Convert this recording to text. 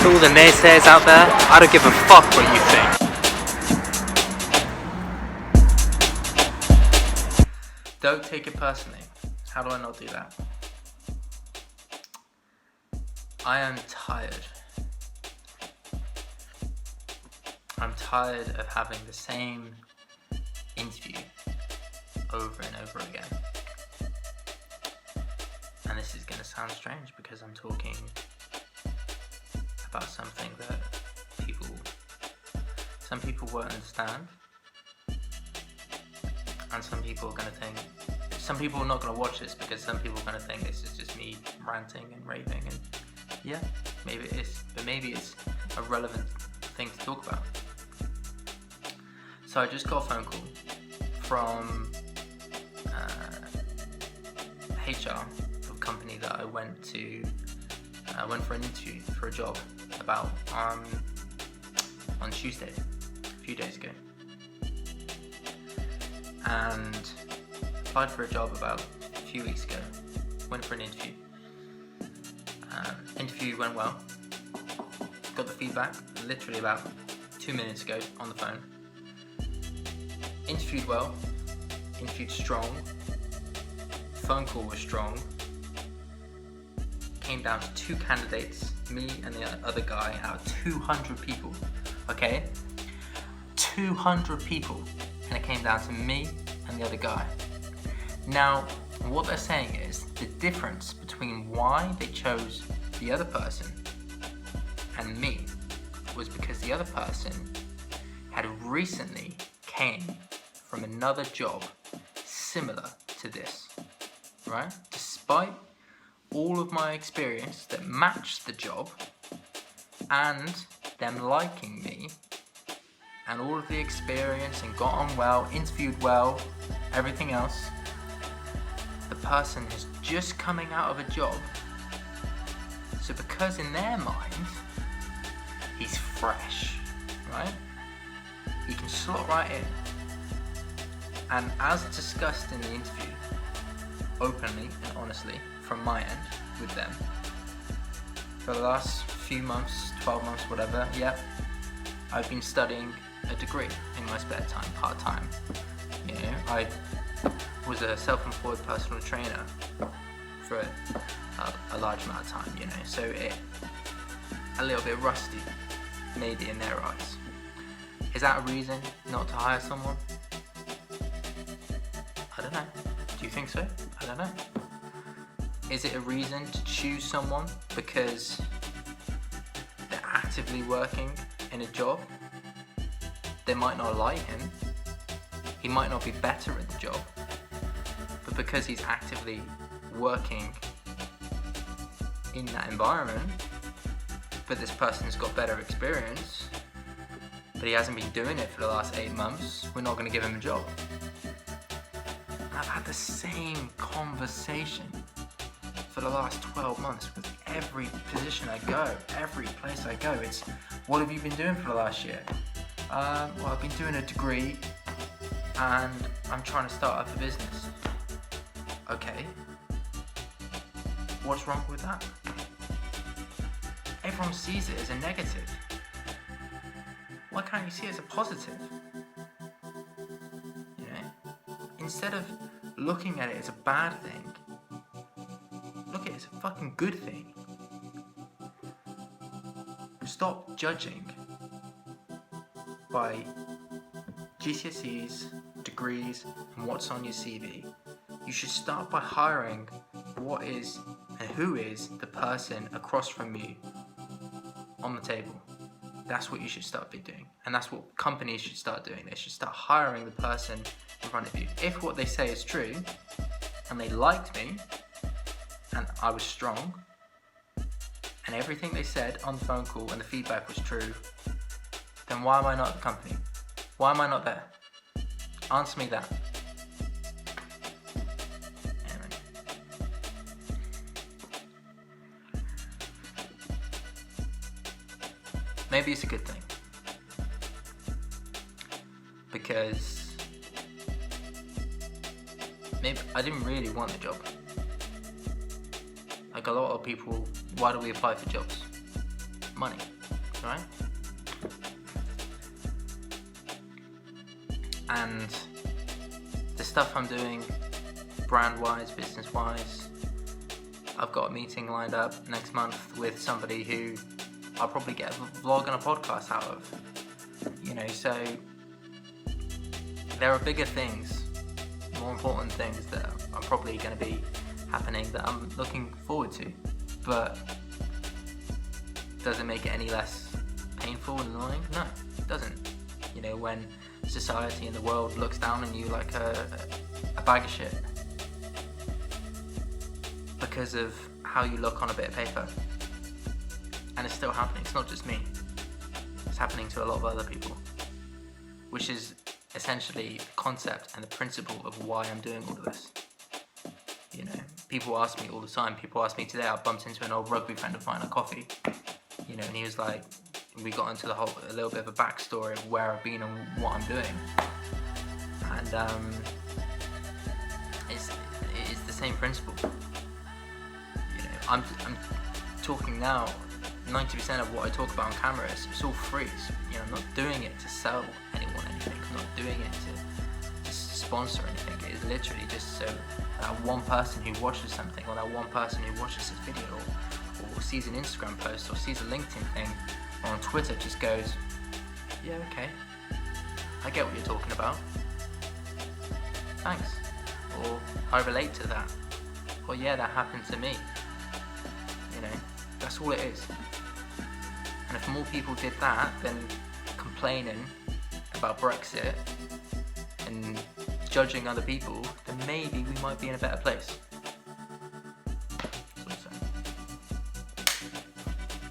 to all the naysayers out there, I don't give a fuck what you think. Don't take it personally. How do I not do that? I am tired. I'm tired of having the same interview over and over again. And this is going to sound strange because I'm talking about something that some people won't understand, and some people are going to think, some people are not going to watch this because some people are going to think this is just me ranting and raving, and yeah, maybe it is, but maybe it's a relevant thing to talk about. So I just got a phone call from HR of a company that I went for an interview for a job about on Tuesday, a few days ago, and applied for a job about a few weeks ago. Went for an interview. Interview went well. Got the feedback literally about 2 minutes ago on the phone. Interviewed well. Interviewed strong. Phone call was strong. Came down to 2 candidates, me and the other guy, out of 200 people. Okay? 200 people. And it came down to me and the other guy. Now, what they're saying is the difference between why they chose the other person and me was because the other person had recently came from another job similar to this, right? Despite all of my experience that matched the job and them liking me and all of the experience and got on well, interviewed well, everything else, the person is just coming out of a job. So because in their mind, he's fresh, right? He can slot right in. And as discussed in the interview, openly and honestly, from my end, with them, for the last few months, 12 months, whatever, yeah, I've been studying a degree in my spare time, part-time. You know, I was a self-employed personal trainer for a large amount of time, you know, so a little bit rusty, maybe in their eyes. Is that a reason not to hire someone? I don't know. Do you think so? I don't know. Is it a reason to choose someone because they're actively working in a job? They might not like him. He might not be better at the job. But because he's actively working in that environment, but this person's got better experience, but he hasn't been doing it for the last 8 months, we're not going to give him a job. I've had the same conversation for the last 12 months with every position I go, every place I go. It's, what have you been doing for the last year? Well, I've been doing a degree and I'm trying to start up a business. Okay. What's wrong with that? Everyone sees it as a negative. Why can't you see it as a positive? You know? Instead of looking at it as a bad thing, look at it as a fucking good thing. Stop judging by GCSEs, degrees, and what's on your CV. You should start by hiring what is and who is the person across from you on the table. That's what you should start doing, and that's what companies should start doing. They should start hiring the person in front of you. If what they say is true, and they liked me, and I was strong, and everything they said on the phone call and the feedback was true, then why am I not at the company? Why am I not there? Answer me that. Anyway. Maybe it's a good thing. Because maybe I didn't really want the job. Like a lot of people, why do we apply for jobs? Money. right? And the stuff I'm doing, brand-wise, business-wise, I've got a meeting lined up next month with somebody who I'll probably get a vlog and a podcast out of. So there are bigger things, more important things that are probably going to be happening that I'm looking forward to. But does it make it any less painful and annoying? No, it doesn't. When society and the world looks down on you like a bag of shit because of how you look on a bit of paper. And it's still happening. It's not just me. It's happening to a lot of other people, which is essentially the concept and the principle of why I'm doing all of this. People ask me all the time. People ask me today. I bumped into an old rugby friend of mine at coffee, and he was like, we got into a little bit of a backstory of where I've been and what I'm doing, and it's the same principle. I'm talking now. 90% of what I talk about on camera it's all free. I'm not doing it to sell anyone anything. I'm not doing it to sponsor anything. It is literally just so that one person who watches something, or that one person who watches this video, or sees an Instagram post, or sees a LinkedIn thing, or on Twitter just goes, yeah, okay, I get what you're talking about. Thanks. Or I relate to that. Or yeah, that happened to me. That's all it is. And if more people did that than complaining about Brexit and judging other people, then maybe we might be in a better place.